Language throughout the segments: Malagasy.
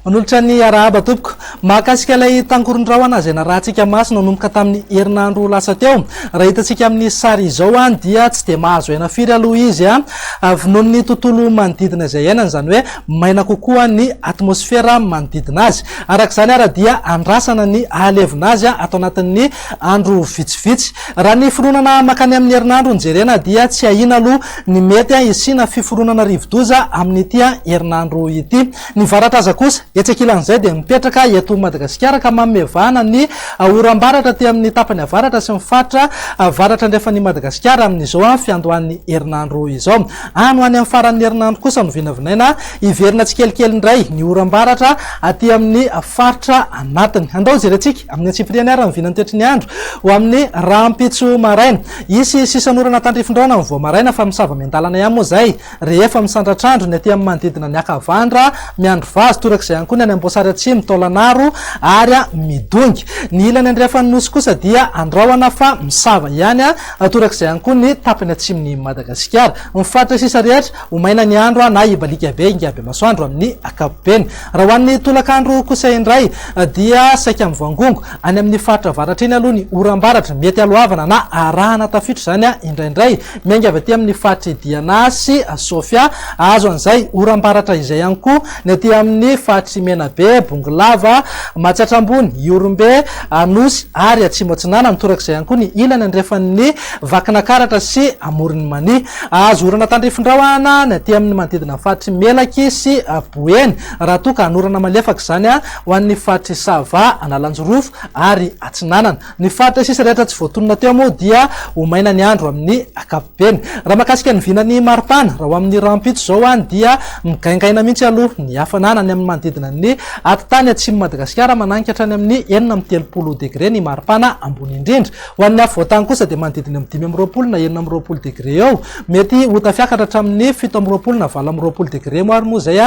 Onolotra ny arahaba tompoko mahakasika ilay tankoron-drahona izay narahantsika masina nanomboka tamin'ny herinandro lasa teo. Raha hitantsika amin'ny sary izao dia tsy dia mahazo aina firy aloha izy noho ny tontolo manodidina izay iainana, izany hoe maina kokoa ny atmosfera manodidina azy. Arak'izany ara dia andrasana ny ahalevina azy atao anatin'ny andro vitsivitsy. Raha ny fironana makany amin'ny herinandro ny jerena dia tsy ahina aloha ny mety isina fiforonana rivodoza amin'ity herinandro ity. Ny varatra aza kosa etsekilan'izay dia mipetraka eto Madagasikara ka mamevana ny oram-baratra ty amin'ny tapany avaratra sy mifaritra varatra ndrefa ny Madagasikara amin'izao fiandohan'ny herinandro izao. Ano any amin'ny faran'ny herinandro kosa no vinavinaina iverina tsikelikely indray ny oram-baratra aty amin'ny faritra anatiny. Andao jerentsika amin'ny antsipiriany ara mivinany toetry ny andro ho amin'ny rahampitso maraina. Isy sisan'orana tandrifin-drahona vao maraina fa misava miandalana ihany moa zay rehefa misandratrandro ny aty amin'ny manodidina ny akavandra miandro vazy torak'izay ihany koa ny any Amboasary Atsimo Taolanaro ary midongy. Ny ilany andrefa ny nosy kosa dia andrahoana fa misava ihany torak'izay ihany koa ny tapany atsimony Madagasikara. Mifaritra sisa rehetra ho maina ny andro na ibalika be ingaby masoandro amin'ny akapobeny. Raha ho an'ny tolakandro kosa indray dia saika mivangongo any amin'ny faritra varatra iny aloha ny oram-baratra mety alohavana na arahana tafitro zany indraindray miainga avy aty amin'ny faritra Diana sy Sofia. Azo an'izay oram-baratra izay ihany koa ny aty amin'ny faritra Menabe, Bongolava, Matsiatrambony, Iorombe, Anosy ary Atsimo Atsinana mitorak'izay ihany koa ny ilany andrefan'ny Vakinakaratra sy Amoron'ny Mania. Azo orana tandrifin-drahona ny aty amin'ny manodidina faritra Melaky sy Boeny raha toa ka anorana malefaka zany ho an'ny faritra Sava, Analanjorofo ary Atsinanana. Ny faritra sisa rehetra tsy voatonona teo moa dia ho maina ny andro amin'ny akapobeny. Raha mahakasika ny vinany maripana raha ho amin'ny rahampitso zao dia migaingaina mihitsy aloha ny hafanana ny amin'ny manodidina ny atitany atsimo Madagasikara mananika hatrany amin'ny 4.30 degré ny maripana ambony indrindra. Ho an'ny afovoantany kosa dia manodidina amin'ny 5.20 na 4.20 degré eo, mety ho tafiakatra hatramin'ny 7.20 na 8.20 degré moa ary moa zay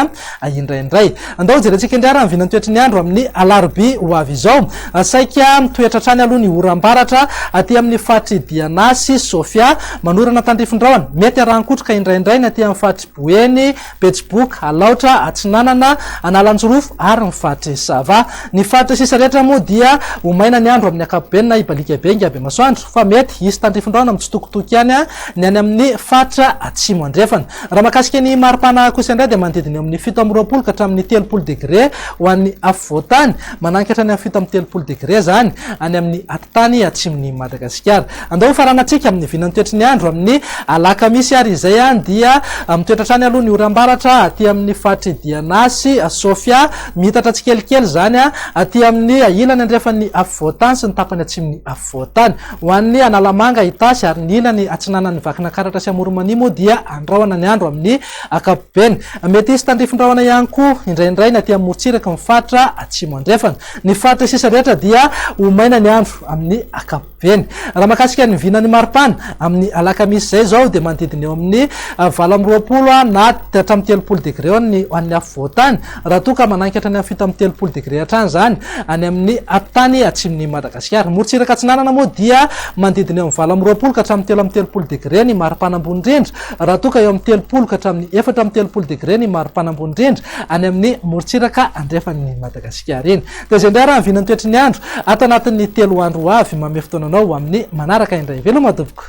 indraindray. Andao jerentsika indray raha mivinany toetry ny andro amin'ny alarobia ho avy izao. Saika mitoetra hatrany aloha ny oram-baratra aty amin'ny faritra Diana sy Sofia manorana tandrifin-drahona mety arahankotroka indraindray ny aty amin'ny faritra Boeny, Betsiboka, Alaotra, Atsinanana, Analanjorofo ary ny faritra Sava. Ny faritra sisa rehetra moa dia ho maina ny andro amin'ny akapobeny na ibalika be ingaby masoandro fa mety hisy tandrifin-drahona mitsitokotoko ihany ny any amin'ny faritra Atsimo andrefana. Raha mahakasika ny maripana kosa indray dia manodidina amin'ny 7.20 ka hatramin'ny 30 degré ho an'ny afovoantany mananika hatrany amin'ny 7.30 degré zany any amin'ny atitany atsimony Madagasikara. Andao faranatsika amin'ny vinany toetry ny andro amin'ny alakamisy ary izay dia mitoetra hatrany aloha ny oram-baratra aty amin'ny faritra Diana sy Sofia mitatra tsikelikely zany aty amin'ny ilany andrefan'ny afovoantany sy ny tapany atsimony afovoantany. Ho an'ny Analamanga, Itasy ary ny ilany Atsinanan'ny Vakinakaratra sy Amoron'ny Mania moa dia andrahoana ny andro amin'ny akapobeny. Mety hisy tandrifin-drahona ihany koa indraindray ny aty amin'ny Morontsiraka mifaritra Atsimo andrefana. Ny faritra sisa rehetra dia ho maina ny andro amin'ny akapobeny. Raha mahakasika ny vinany maripana amin'ny alakamisy zay zao dia manodidina eo amin'ny 8.20 na hatramin'ny 30 degré eo ny an'ny afovoantany raha toa ka mananika hatrany amin'ny 7.30 degré hatrany zany any amin'ny atitany atsimony Madagasikara. Morontsiraka Atsinanana moa dia manodidina eo amin'ny 8.20 ka hatramin'ny 3.30 degré ny maripana ambony indrindra raha toa ka eo amin'ny 30 ka hatramin'ny 4.30 degré ny maripana ambony indrindra any amin'ny morontsiraka andrefan'ny Madagasikara iny. Dia zay indray raha vinany toetry ny andro ato anatin'ny 3 andro avy mame fotoananao amin'ny manaraka indray. Veloma tompoko.